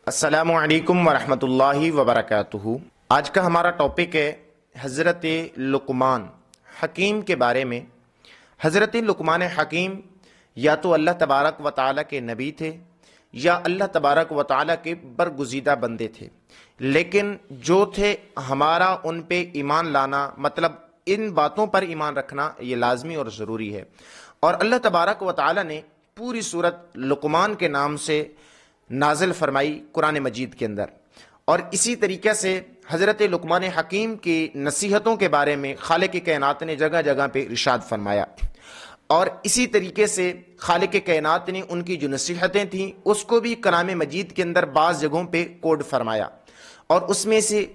السلام علیکم ورحمۃ اللہ وبرکاتہ۔ آج کا ہمارا ٹاپک ہے حضرت لقمان حکیم کے بارے میں۔ حضرت لقمان حکیم یا تو اللہ تبارک و تعالیٰ کے نبی تھے یا اللہ تبارک و تعالیٰ کے برگزیدہ بندے تھے، لیکن جو تھے ہمارا ان پہ ایمان لانا، مطلب ان باتوں پر ایمان رکھنا یہ لازمی اور ضروری ہے۔ اور اللہ تبارک و تعالیٰ نے پوری سورت لقمان کے نام سے نازل فرمائی قرآن مجید کے اندر، اور اسی طریقے سے حضرت لقمان حکیم کی نصیحتوں کے بارے میں خالق کائنات نے جگہ جگہ پہ ارشاد فرمایا، اور اسی طریقے سے خالق کائنات نے ان کی جو نصیحتیں تھیں اس کو بھی کلام مجید کے اندر بعض جگہوں پہ کوڈ فرمایا، اور اس میں سے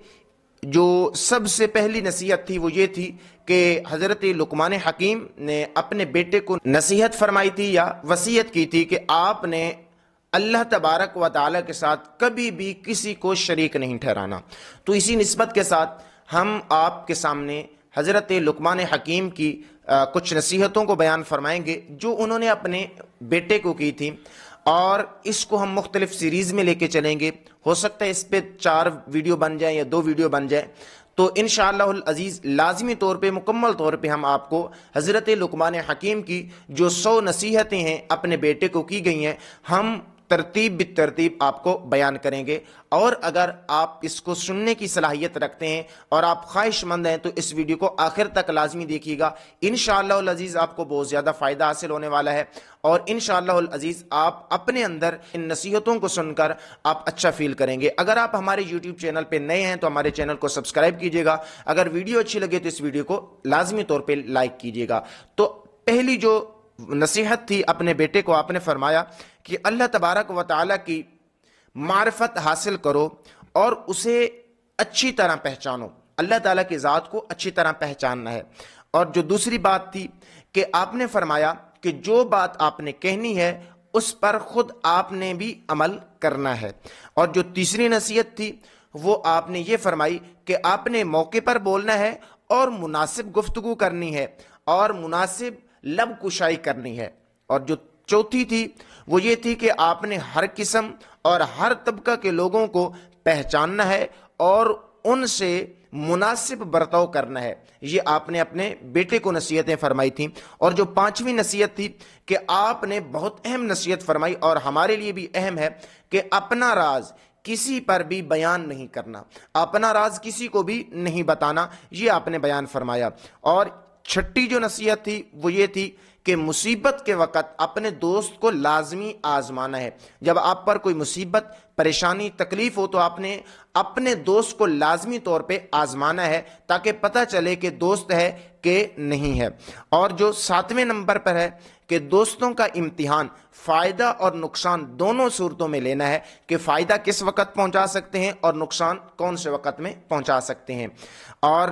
جو سب سے پہلی نصیحت تھی وہ یہ تھی کہ حضرت لقمان حکیم نے اپنے بیٹے کو نصیحت فرمائی تھی یا وصیت کی تھی کہ آپ نے اللہ تبارک و تعالیٰ کے ساتھ کبھی بھی کسی کو شریک نہیں ٹھہرانا۔ تو اسی نسبت کے ساتھ ہم آپ کے سامنے حضرت لقمان حکیم کی کچھ نصیحتوں کو بیان فرمائیں گے جو انہوں نے اپنے بیٹے کو کی تھی، اور اس کو ہم مختلف سیریز میں لے کے چلیں گے۔ ہو سکتا ہے اس پہ 4 ویڈیو بن جائیں یا 2 ویڈیو بن جائیں، تو انشاءاللہ العزیز لازمی طور پہ مکمل طور پہ ہم آپ کو حضرت لقمان حکیم کی جو 100 نصیحتیں ہیں اپنے بیٹے کو کی گئی ہیں، ہم ترتیب بالترتیب آپ کو بیان کریں گے۔ اور اگر آپ اس کو سننے کی صلاحیت رکھتے ہیں اور آپ خواہش مند ہیں تو اس ویڈیو کو آخر تک لازمی دیکھیے گا، انشاءاللہ العزیز آپ کو بہت زیادہ فائدہ حاصل ہونے والا ہے، اور انشاءاللہ العزیز آپ اپنے اندر ان نصیحتوں کو سن کر آپ اچھا فیل کریں گے۔ اگر آپ ہمارے یوٹیوب چینل پہ نئے ہیں تو ہمارے چینل کو سبسکرائب کیجئے گا، اگر ویڈیو اچھی لگے تو اس ویڈیو کو لازمی طور پہ لائک کیجئے گا۔ تو پہلی جو نصیحت تھی اپنے بیٹے کو، آپ نے فرمایا کہ اللہ تبارک و تعالیٰ کی معرفت حاصل کرو اور اسے اچھی طرح پہچانو، اللہ تعالیٰ کی ذات کو اچھی طرح پہچاننا ہے۔ اور جو دوسری بات تھی کہ آپ نے فرمایا کہ جو بات آپ نے کہنی ہے اس پر خود آپ نے بھی عمل کرنا ہے۔ اور جو تیسری نصیحت تھی وہ آپ نے یہ فرمائی کہ آپ نے موقع پر بولنا ہے اور مناسب گفتگو کرنی ہے اور مناسب لب کشائی کرنی ہے۔ اور جو چوتھی تھی وہ یہ تھی کہ آپ نے ہر قسم اور ہر طبقہ کے لوگوں کو پہچاننا ہے اور ان سے مناسب برتاؤ کرنا ہے۔ یہ آپ نے اپنے بیٹے کو نصیحتیں فرمائی تھیں۔ اور جو 5ویں نصیحت تھی کہ آپ نے بہت اہم نصیحت فرمائی اور ہمارے لیے بھی اہم ہے کہ اپنا راز کسی پر بھی بیان نہیں کرنا، اپنا راز کسی کو بھی نہیں بتانا، یہ آپ نے بیان فرمایا۔ اور 6ٹھی جو نصیحت تھی وہ یہ تھی کہ مصیبت کے وقت اپنے دوست کو لازمی آزمانا ہے۔ جب آپ پر کوئی مصیبت، پریشانی، تکلیف ہو تو آپ نے اپنے دوست کو لازمی طور پہ آزمانا ہے تاکہ پتہ چلے کہ دوست ہے کہ نہیں ہے۔ اور جو 7ویں نمبر پر ہے کہ دوستوں کا امتحان فائدہ اور نقصان دونوں صورتوں میں لینا ہے، کہ فائدہ کس وقت پہنچا سکتے ہیں اور نقصان کون سے وقت میں پہنچا سکتے ہیں۔ اور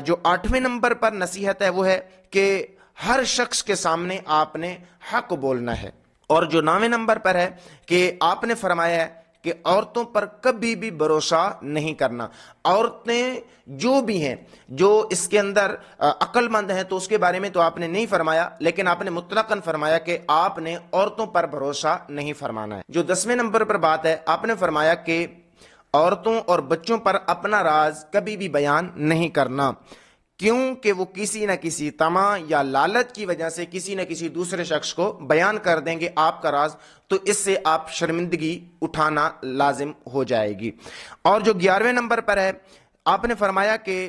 جو 8ویں نمبر پر نصیحت ہے وہ ہے کہ ہر شخص کے سامنے آپ نے حق بولنا ہے۔ اور جو 9ویں نمبر پر ہے کہ آپ نے فرمایا ہے کہ عورتوں پر کبھی بھی بھروسہ نہیں کرنا۔ عورتیں جو بھی ہیں جو اس کے اندر عقل مند ہیں تو اس کے بارے میں تو آپ نے نہیں فرمایا، لیکن آپ نے مطلقاً فرمایا کہ آپ نے عورتوں پر بھروسہ نہیں فرمانا ہے۔ جو 10ویں نمبر پر بات ہے، آپ نے فرمایا کہ عورتوں اور بچوں پر اپنا راز کبھی بھی بیان نہیں کرنا، کیونکہ وہ کسی نہ کسی طمع یا لالچ کی وجہ سے کسی نہ کسی دوسرے شخص کو بیان کر دیں گے آپ کا راز، تو اس سے آپ شرمندگی اٹھانا لازم ہو جائے گی۔ اور جو 11ویں نمبر پر ہے، آپ نے فرمایا کہ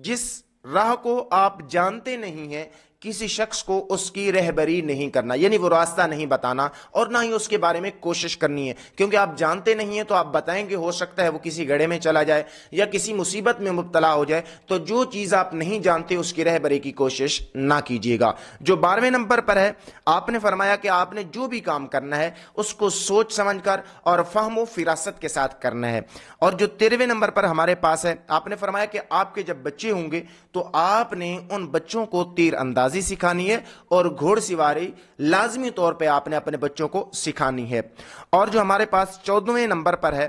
جس راہ کو آپ جانتے نہیں ہیں کسی شخص کو اس کی رہبری نہیں کرنا، یعنی وہ راستہ نہیں بتانا اور نہ ہی اس کے بارے میں کوشش کرنی ہے، کیونکہ آپ جانتے نہیں ہیں تو آپ بتائیں گے، ہو سکتا ہے وہ کسی گڑھے میں چلا جائے یا کسی مصیبت میں مبتلا ہو جائے۔ تو جو چیز آپ نہیں جانتے اس کی رہبری کی کوشش نہ کیجیے گا۔ جو 12ویں نمبر پر ہے، آپ نے فرمایا کہ آپ نے جو بھی کام کرنا ہے اس کو سوچ سمجھ کر اور فہم و فراست کے ساتھ کرنا ہے۔ اور جو 13ویں نمبر پر ہمارے پاس ہے، آپ نے فرمایا کہ آپ کے جب بچے ہوں گے تو آپ نے ان بچوں کو تیر اندازی سکھانی ہے اور گھوڑ سواری لازمی طور پہ آپ نے اپنے بچوں کو سکھانی ہے۔ اور جو ہمارے پاس 14ویں نمبر پر ہے،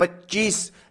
25